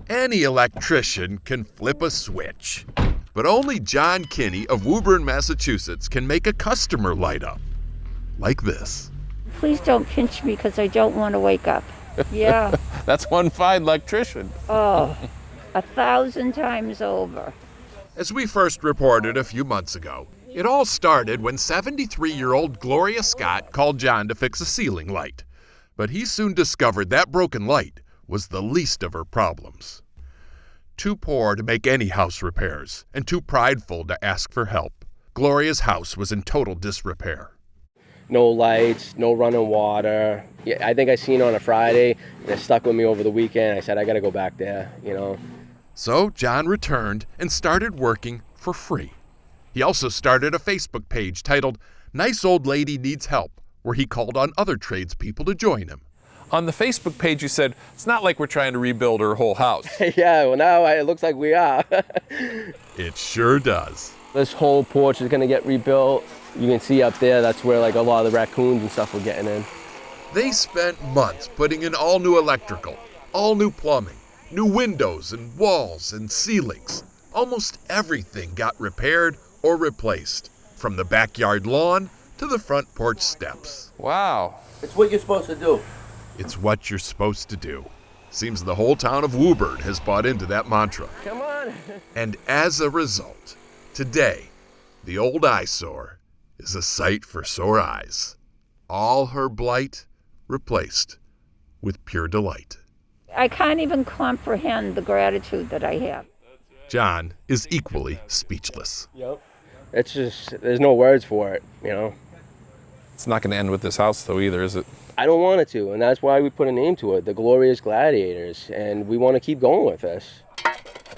Any electrician can flip a switch, but only John Kinney of Woburn, Massachusetts can make a customer light up. Like this. Please don't pinch me because I don't want to wake up. Yeah. That's one fine electrician. Oh, 1,000 times over. As we first reported a few months ago, it all started when 73-year-old Gloria Scott called John to fix a ceiling light. But he soon discovered that broken light was the least of her problems. Too poor to make any house repairs and too prideful to ask for help, Gloria's house was in total disrepair. No lights, no running water. Yeah, I think I seen it on a Friday, and it stuck with me over the weekend. I said, I got to go back there, So John returned and started working for free. He also started a Facebook page titled Nice Old Lady Needs Help, where he called on other tradespeople to join him. On the Facebook page, you said, it's not like we're trying to rebuild her whole house. Yeah, well, now it looks like we are. It sure does. This whole porch is going to get rebuilt. You can see up there, that's where like a lot of the raccoons and stuff were getting in. They spent months putting in all new electrical, all new plumbing, new windows and walls and ceilings. Almost everything got repaired or replaced, from the backyard lawn to the front porch steps. Wow. It's what you're supposed to do. It's what you're supposed to do. Seems the whole town of Woburn has bought into that mantra. Come on. And as a result, today, the old eyesore is a sight for sore eyes. All her blight replaced with pure delight. I can't even comprehend the gratitude that I have. John is equally speechless. Yep. It's just, there's no words for it, It's not going to end with this house, though, either, is it? I don't want it to, and that's why we put a name to it, the Glorious Gladiators, and we want to keep going with this.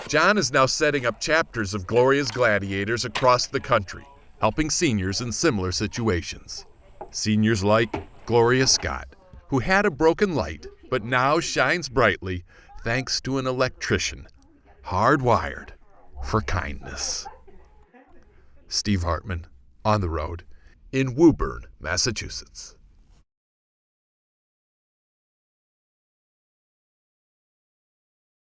John is now setting up chapters of Gloria's Gladiators across the country, helping seniors in similar situations. Seniors like Gloria Scott, who had a broken light, but now shines brightly thanks to an electrician, hardwired for kindness. Steve Hartman, on the road, in Woburn, Massachusetts.